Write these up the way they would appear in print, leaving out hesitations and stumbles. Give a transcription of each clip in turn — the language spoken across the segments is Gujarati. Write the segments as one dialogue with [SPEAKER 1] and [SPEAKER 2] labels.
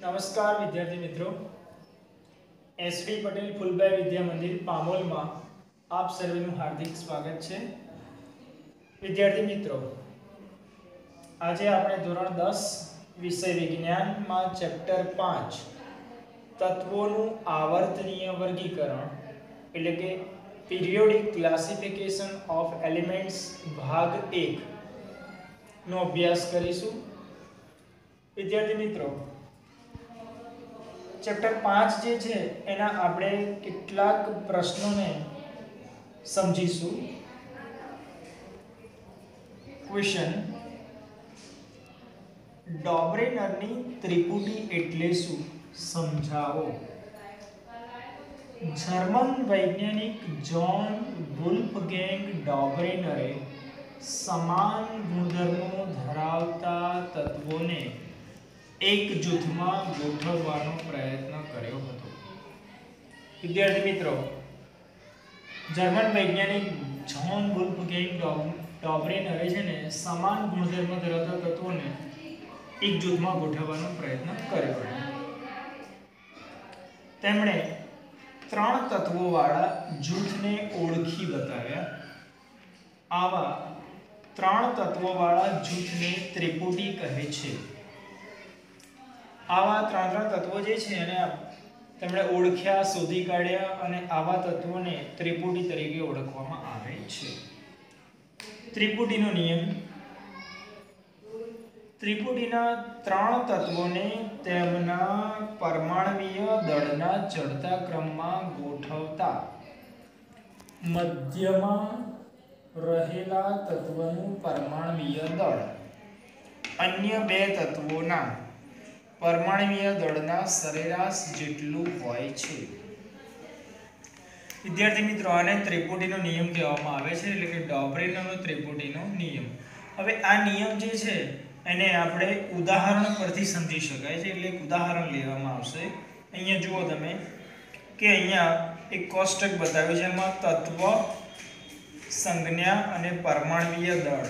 [SPEAKER 1] નમસ્કાર વિદ્યાર્થી મિત્રો, એસડી પટેલ ફૂલબાઈ વિદ્યા મંદિર પામોલમાં આપ સર્વેનું હાર્દિક સ્વાગત છે। વિદ્યાર્થી મિત્રો, આજે આપણે ધોરણ 10 વિષય વિજ્ઞાનમાં ચેપ્ટર 5 તત્વોનું આવર્તનીય વર્ગીકરણ એટલે કે પીરિયોડિક ક્લાસિફિકેશન ઓફ એલિમેન્ટ્સ ભાગ 1 નો અભ્યાસ કરીશું। વિદ્યાર્થી મિત્રો, ચેપ્ટર 5 જે છે એના આપણે કેટલાક પ્રશ્નોને સમજીશું। ક્વેશ્ચન, ડોબરેનરની ત્રિપુટી એટલે શું સમજાવો। જર્મન વૈજ્ઞાનિક જોન વુલ્ફગેંગ ડોબરેનરે સમાન ગુણધર્મો ધરાવતા તત્વોને એક જૂથમાં ગોઠવવાનો પ્રયત્ન કર્યો હતો। વિદ્યાર્થી મિત્રો, જર્મન વૈજ્ઞાનિક જોન વુલ્ફગેંગ ડોબરેનરે છે ને સમાન ગુણધર્મો ધરાવતા તત્વોને એક જૂથમાં ગોઠવવાનો પ્રયત્ન કર્યો હતો। તેમણે 3 તત્વોવાળા જૂથને ઓળખી બતાવ્યા। આવા 3 તત્વોવાળા જૂથને ત્રિપુટી કહે છે। આવા 3 તત્વો જે છે એને તેમણે ઓળખ્યા, શોધી કાઢ્યા અને આવા તત્વોને ત્રિપુટી તરીકે ઓળખવામાં આવે છે। ત્રિપુટીનો નિયમ: ત્રિપુટીના 3 તત્વોને તેમના પરમાણ્વીય દળના ચડતા ક્રમમાં ગોઠવતા મધ્યમાં રહેલા તત્વનું પરમાણ્વીય દળ અન્ય 2 તત્વોના પરમાણ્વીય દળના સરેરાશ જેટલું હોય છે। વિદ્યાર્થી મિત્રો, આને ત્રિપુટીનો નિયમ કહેવામાં આવે છે, એટલે કે ડોબરેનરનો ત્રિપુટીનો નિયમ। હવે આ નિયમ જે છે એને આપણે ઉદાહરણ પરથી સમજી શકાય છે, એટલે એક ઉદાહરણ લેવામાં આવશે। અહીંયા જુઓ તમે કે અહીંયા એક કોષ્ટક બતાવ્યું છે, એમાં તત્વ, સંજ્ઞા અને પરમાણ્વીય દળ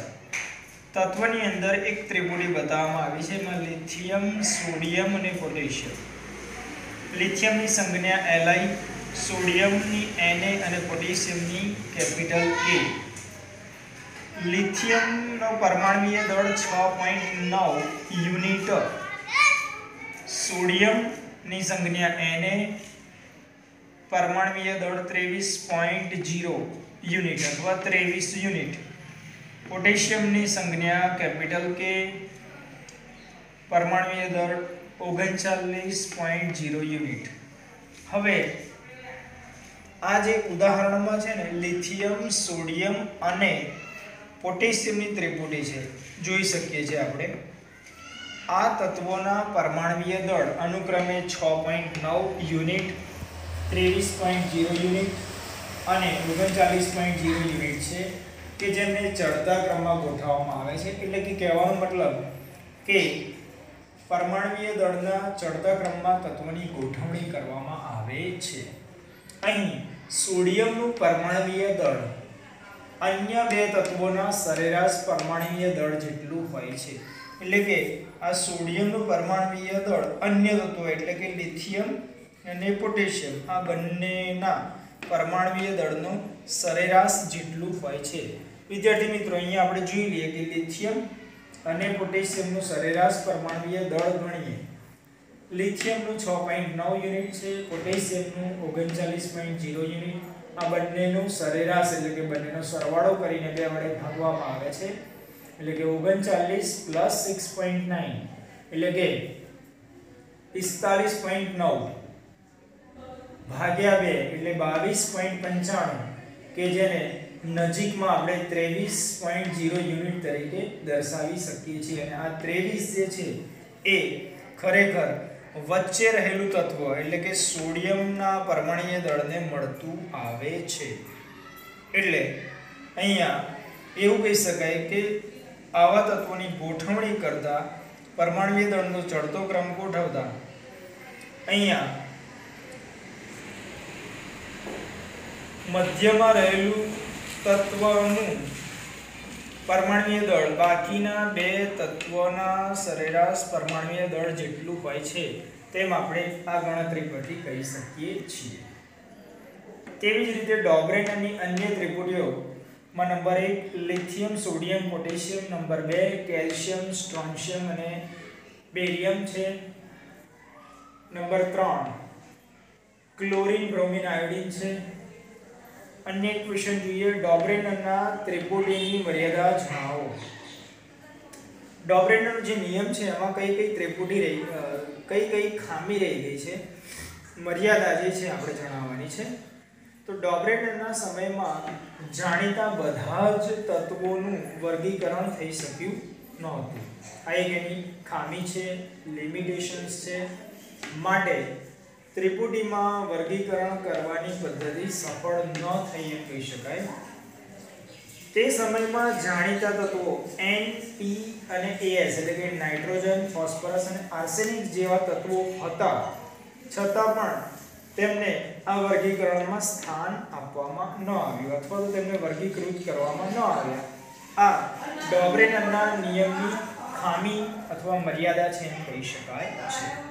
[SPEAKER 1] તત્વની અંદર એક ત્રિપુટી બતાવવામાં આવી છે। એમાં લિથિયમ, સોડિયમ અને પોટેશિયમ। લિથિયમની સંજ્ઞા Li, સોડિયમની Na અને પોટેશિયમની કેપિટલ K। લિથિયમનો પરમાણ્વીય દળ 6.9 યુનિટ, સોડિયમની સંજ્ઞા Na, પરમાણ્વીય દળ 23.0 યુનિટ અથવા 23 યુનિટ, પોટેશિયમની સંજ્ઞા કેપિટલ K, પરમાણ્વીય દળ 39.0 યુનિટ। હવે આ જે ઉદાહરણમાં છે ને લિથિયમ, સોડિયમ અને પોટેશિયમની ત્રિપુટી છે, જોઈ શકીએ છીએ આપણે આ તત્વોના પરમાણ્વીય દળ અનુક્રમે 6.9 યુનિટ, 23.0 યુનિટ અને 39.0 યુનિટ છે કે જેમને ચડતા ક્રમમાં ગોઠવવામાં આવે છે। એટલે કે કહેવાનો મતલબ કે પરમાણ્વીય દળના ચડતા ક્રમમાં તત્વોની ગોઠવણી કરવામાં આવે છે। અહીં સોડિયમનું પરમાણ્વીય દળ અન્ય 2 તત્વોના સરેરાશ પરમાણ્વીય દળ જેટલું હોય છે। એટલે કે આ સોડિયમનું પરમાણ્વીય દળ અન્ય તત્વો એટલે કે લિથિયમ અને પોટેશિયમ આ બંનેના પરમાણ્વીય દળનો સરેરાશ જેટલું હોય છે। વિદ્યાર્થી મિત્રો, અહીંયા આપણે જોઈ લઈએ કે લિથિયમ અને પોટેશિયમનું સરેરાશ પરમાણ્વીય દળ ગણીએ। લિથિયમનું 6.9 યુનિટ છે, પોટેશિયમનું 39.0 યુનિટ। આ બંનેનું સરેરાશ એટલે કે બંનેનો સરવાળો કરીને 2 વડે ભાગવામાં આવે છે, એટલે કે 39 + 6.9 એટલે કે 45.9 ભાગ્યા 2 એટલે 22.95 કે જેને નજીકમાં આપણે 23.0 યુનિટ તરીકે દર્શાવી શકીએ છીએ। અને આ 23 જે છે એ ખરેખર વચ્ચે રહેલું તત્વ એટલે કે સોડિયમના પરમાણ્વીય દળને મળતું આવે છે। એટલે અહીંયા એવું કહી શકાય કે આવા તત્વોની ગોઠવણી કરતા પરમાણ્વીય દળનો ચડતો ક્રમ ગોઠવતા અહીંયા મધ્યમાં રહેલું તત્વનું પરમાણ્વીય દળ બાકીના બે તત્વોના સરેરાશ પરમાણ્વીય દળ જેટલું હોય છે તેમ આપણે આ ગણતરી પરથી કહી શકીએ છીએ. તેવી જ રીતે ડોબરેનની અન્ય ત્રિપુટીઓમાં number 1 lithium sodium potassium, number 2 calcium strontium અને બેરિયમ છે, નંબર 3 ક્લોરીન બ્રોમિન આયોડિન છે. અન્ય એક ક્વેશ્ચન જોઈએ, ડોબરેનના ત્રિપુટીની મર્યાદા જણાવો. ડોબરેનનો જે નિયમ છે એમાં કઈ કઈ ત્રિપુટી કઈ ખામી રહી ગઈ છે, મર્યાદા જે છે આપણે જણાવવાની છે. તો ડોબરેનના સમયમાં જાણીતા બધા જ તત્વોનું વર્ગીકરણ થઈ શક્યું નહોતું. આ એક એની ખામી છે, લિમિટેશન્સ છે. માટે ત્રિપુટીમાં વર્ગીકરણ કરવાની પદ્ધતિ સફળ ન થઈ એમ કહી શકાય. તે સમયમાં જાણીતા તત્વો N, P અને As એટલે કે નાઇટ્રોજન, ફોસ્ફરસ અને આર્સેનિક જેવા તત્વો હતા, છતાં પણ તેમને આ વર્ગીકરણમાં સ્થાન આપવામાં ન આવ્યું અથવા તો તેમને વર્ગીકૃત કરવામાં ન આવ્યા. આ ડોબરેનના નિયમની ખામી અથવા મર્યાદા છે એમ કહી શકાય છે.